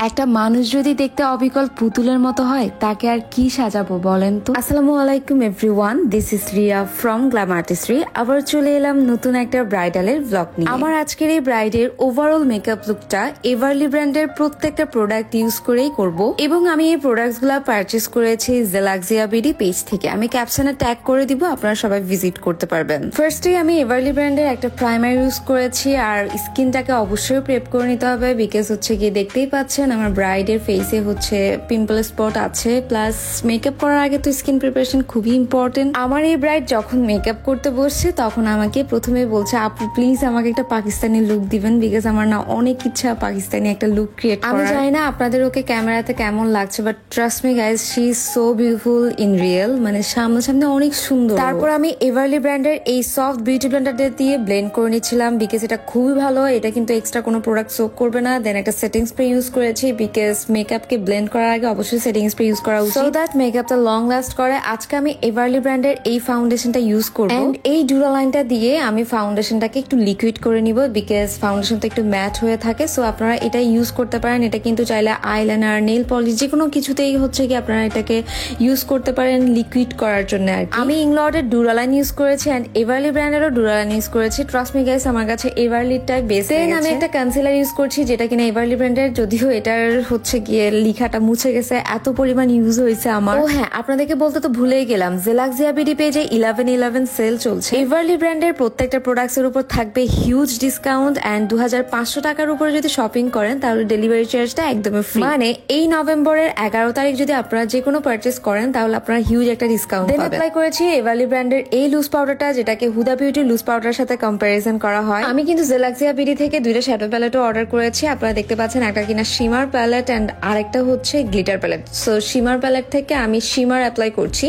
একটা মানুষ যদি দেখতে অবিকল পুতুলের মতো হয় তাকে আর কি সাজাবো বলেন তো। আসসালামু আলাইকুম everyone, this is Riya from glam artistry. আবার চলে এলাম নতুন একটা ব্রাইডালের ব্লগ নিয়ে। আমার আজকের এই ব্রাইডের ওভারঅল মেকআপ লুকটা এভারলি ব্র্যান্ডের প্রত্যেকটা প্রোডাক্ট ইউজ করেই করব এবং আমি এই প্রোডাক্টস গুলা পারচেস করেছি জেলাক্সিয়া বিডি পেজ থেকে। আমি ক্যাপশনে ট্যাগ করে দিব, আপনারা সবাই ভিজিট করতে পারবেন। ফার্স্টে আমি এভারলি ব্র্যান্ডের একটা প্রাইমার ইউজ করেছি, আর স্কিনটাকে অবশ্যই প্রেপ করে নিতে হবে বিকজ হচ্ছে কি দেখতেই পাচ্ছেন আমার ব্রাইডের ফেসে হচ্ছে পিম্পল স্পট আছে, প্লাস মেকআপ করার আগে তো স্কিন প্রিপারেশন খুবই ইম্পর্টেন্ট। আমার এই ব্রাইড যখন মেকআপ করতে বসছে তখন আমাকে প্রথমে বলছে, আপু প্লিজ আমাকে একটা পাকিস্তানি লুক দিবেন বিকজ আমার না অনেক ইচ্ছা পাকিস্তানি একটা লুক ক্রিয়েট করার। আমি জানি না আপনাদের ওকে ক্যামেরাতে কেমন লাগছে, but trust me guys, she is so beautiful in real, মানে সামনে অনেক সুন্দর। তারপর আমি এভারলি ব্র্যান্ডের এই সফট বিউটি ব্লেন্ডার দিয়ে ব্লেন্ড করে নিচ্ছিলাম বিকজ এটা খুবই ভালো, এটা কিন্তু এক্সট্রা কোনো প্রোডাক্ট সোক করবে না। দেন একটা সেটিং স্প্রে ইউজ করেছি বিকজ মেকআপকে ব্লেন্ড করার আগে অবশ্যই সেটিং স্প্রে ইউজ করা উচিত, সো দ্যাট মেকআপটা লং লাস্ট করে। আজকে আমি এভারলি ব্র্যান্ডের এই ফাউন্ডেশনটা ইউজ করব এন্ড এই ডুরালাইনটা দিয়ে আমি ফাউন্ডেশনটাকে একটু লিকুইড করে নিব বিকজ ফাউন্ডেশনটা একটু ম্যাট হয়ে থাকে। সো আপনারা এটা ইউজ করতে পারেন, এটা কিন্তু চাইলে আইলাইনার, নেল পলিশ যে কোনো কিছুতেই হচ্ছে কি আপনারা এটাকে ইউজ করতে পারেন লিকুইড করার জন্য। আর আমি ইংলন্ডের ডুরালাইন ইউজ করেছি এন্ড এভারলি ব্র্যান্ডেরও ডুরালাইন ইউজ করেছি। ট্রাস্ট মি গাইস, আমার কাছে এভারলিটাই বেস্ট। দেন আমি একটা কনসিলার ইউজ করছি যেটা কিনা এভারলি ব্র্যান্ডের, যদিও এটার হচ্ছে গিয়ে লিখাটা মুছে গেছে, এত পরিমাণ ইউজ হয়েছে আমার। ও হ্যাঁ, আপনাদেরকে বলতে তো ভুলেই গেলাম, জেলাক্সিয়া বিডি পেজে 11/11 সেল চলছে। এভারলি ব্র্যান্ডের প্রত্যেকটা প্রোডাক্টস এর উপর থাকবে হিউজ ডিসকাউন্ট এন্ড 2500 টাকার উপরে যদি শপিং করেন তাহলে ডেলিভারি চার্জটা একদমই ফ্রি। মানে এই নভেম্বরের 11 তারিখ যদি আপনারা যে কোনো পারচেস করেন তাহলে আপনারা হিউজ একটা ডিসকাউন্ট পাবেন। অ্যাপ্লাই করেছি এভারলি ব্র্যান্ডের এই লুজ পাউডারটা, যেটাকে হুদা বিউটি লুজ পাউডারের সাথে কম্পারিজন করা হয়। আমি কিন্তু জেলাক্সিয়া বিডি থেকে দুইটা শ্যাডো প্যালেটও অর্ডার করেছি। আপনারা দেখতে পাচ্ছেন একটা কিনা শিমার প্যালেট এন্ড আরেকটা হচ্ছে glitter palette. So shimmer palette থেকে আমি শিমার অ্যাপ্লাই করছি,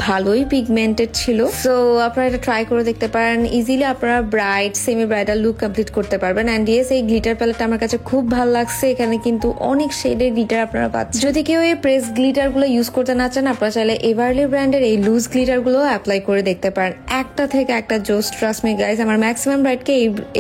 ভালোই পিগমেন্টেড ছিল। সো আপনারা এটা ট্রাই করে দেখতে পারেন, ইজিলি আপনারা bride semi bridal look complete করতে পারবেন। এন্ড ইয়েস, এই গ্লিটার প্যালেটটা আমার কাছে খুব ভালো লাগছে, এখানে কিন্তু অনেক শেডের গ্লিটার আপনারা পাচ্ছেন। যদি কেউ এই প্রেস গ্লিটার গুলো ইউজ করতে না চান, আপনারা চাইলে এভারলি ব্র্যান্ডের এই লুজ গ্লিটার গুলো অ্যাপ্লাই করে দেখতে পারেন, একটা থেকে একটা জোস। ট্রাস্ট মি গাইস, আমার ম্যাক্সিমাম ব্রাইডকে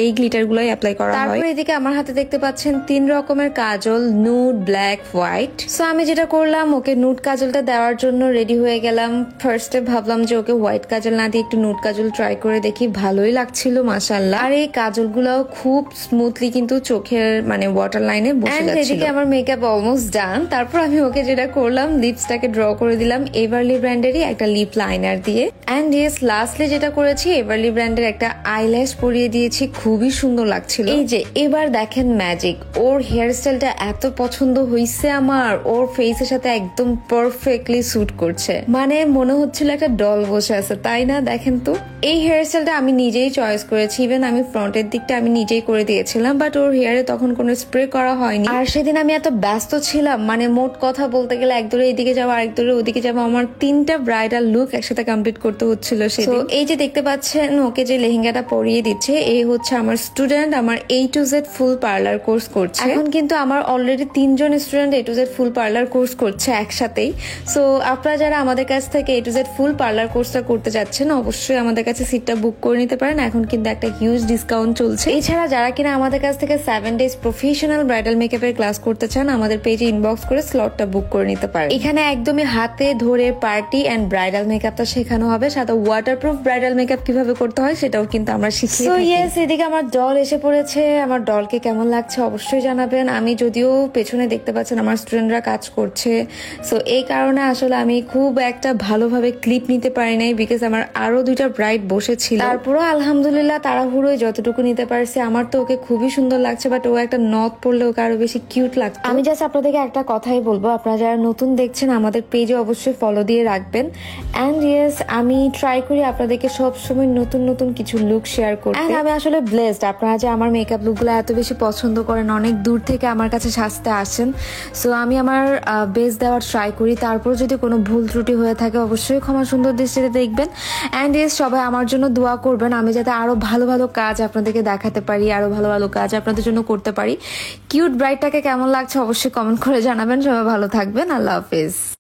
এই গ্লিটার গুলোই অ্যাপ্লাই করা হয়। তারপর এদিকে আমার হাতে দেখতে পাচ্ছেন 3 রকমের কাজল, নুড, ব্ল্যাক, হোয়াইট। সো আমি যেটা করলাম, ওকে নুড কাজলটা দেওয়ার জন্য রেডি হয়ে গেলাম। ফার্স্টে ভাবলাম যে ওকে হোয়াইট কাজল না দিয়ে একটু নুড কাজল ট্রাই করে দেখি, ভালোই লাগছিল মাশাআল্লাহ। আর এই কাজল গুলাও খুব স্মুথলি কিন্তু চোখের মানে ওয়াটার লাইনে বসে যাচ্ছিল। এদিকে আমার মেকআপ অলমোস্ট ডান। তারপর আমি ওকে যেটা করলাম, লিপসটাকে ড্র করে দিলাম এভারলি ব্র্যান্ডেরই একটা লিপ লাইনার দিয়ে। এন্ড ইয়েস, লাস্টলি যেটা করেছি এভারলি ব্র্যান্ডের একটা আইল্যাশ পরিয়ে দিয়েছি, খুবই সুন্দর লাগছিল। এই যে এবার দেখেন ম্যাজিক, ওর হেয়ার স্টাইলটা এত পছন্দ হয়েছে আমার, ওর ফেসের সাথে একদম পারফেক্টলি স্যুট করছে, মানে মনে হচ্ছিল একটা ডল বসে আছে, তাই না? দেখেন তো, এই হেয়ার স্টাইলটা আমি নিজেই চয়েস করেছি, ইভেন আমি ফ্রন্টের দিকটা আমি নিজেই করে দিয়েছিলাম, বাট ওর হেয়ারে তখন কোনো স্প্রে করা হয়নি। আর সেদিন আমি এত ব্যস্ত ছিলাম, মানে মোট কথা বলতে গেলে এক দূরে এইদিকে যাবো, আরেক দূরে ওদিকে যাবো, আমার 3টা ব্রাইডাল লুক একসাথে কমপ্লিট করতে হচ্ছিল সেদিন। এই যে দেখতে পাচ্ছেন ওকে যে লেহেঙ্গাটা পরিয়ে দিচ্ছে, এই হচ্ছে আমার স্টুডেন্ট, আমার A to Z full parlour course করছে। এখন কিন্তু আমার অলরেডি 3 জন student A to Z full parlour course করছে একসাথেই। সো আপনারা যারা আমাদের কাছ থেকে A to Z full parlour কোর্সটা করতে যাচ্ছেন, অবশ্যই আমাদের কাছে সিটটা বুক করে নিতে পারেন, এখন কিন্তু একটা হিউজ ডিসকাউন্ট চলছে। এছাড়া যারা কিনা আমাদের কাছ থেকে 7 ডেজ প্রফেশনাল ব্রাইডাল মেকআপের ক্লাস করতে চান, আমাদের পেজে ইনবক্স করে স্লটটা বুক করে নিতে পারেন। এখানে একদমই হাতে ধরে পার্টি এন্ড ব্রাইডাল মেকআপটা শেখানো হবে, সাথে ওয়াটারপ্রুফ ব্রাইডাল মেকআপ কিভাবে করতে হয় সেটাও কিন্তু আমরা শিখিয়ে থাকি। সো ইয়েস, এদিকে আমার ডল এসে পড়েছে। আমার ডলকে কেমন লাগছে অবশ্যই জানাবেন। আমি যদিও পেছনে দেখতে পাচ্ছেন আমার স্টুডেন্টরা কাজ করছে, সো এই কারণে আসলে আমি খুব একটা ভালোভাবে ক্লিপ নিতে পারি নাই বিকজ আমার আরো 2টা ব্রাইড বসেছিল। তারপরও আলহামদুলিল্লাহ তাড়াহুড়োয় যতটুকু নিতে পারছি। আমার তো ওকে খুবই সুন্দর লাগছে, বাট ও একটা নথ পরলে ওকে আরো বেশি কিউট লাগছে। আমি জাস্ট আপনাদেরকে একটা কথাই বলবো, আপনারা যারা নতুন দেখছেন আমাদের পেজে অবশ্যই ফলো দিয়ে রাখবেন। এন্ড ইয়েস, আমি ট্রাই করি আপনাদেরকে সবসময় নতুন নতুন কিছু লুক শেয়ার করতে। এন্ড আমি আসলে ব্লেসড, আপনারা যে আমার মেকআপ লুকগুলো এত বেশি পছন্দ করেন, অনেক দূর থেকে আমার কাছে সাজতে আসেন। সো আমি আমার বেস্ট দেওয়ার ট্রাই করি, তারপর যদি কোনো ভুল ত্রুটি হয়ে থাকে অবশ্যই ক্ষমা সুন্দর দৃষ্টিতে দেখবেন। এন্ড ইয়েস, সবাই আমার জন্য দোয়া করবেন, আমি যাতে আরো ভালো ভালো কাজ আপনাদেরকে দেখাতে পারি, আরো ভালো ভালো কাজ আপনাদের জন্য করতে পারি। কিউট ব্রাইডটাকে কেমন লাগছে অবশ্যই কমেন্ট করে জানাবেন। সবাই ভালো থাকবেন, আল্লাহ হাফেজ।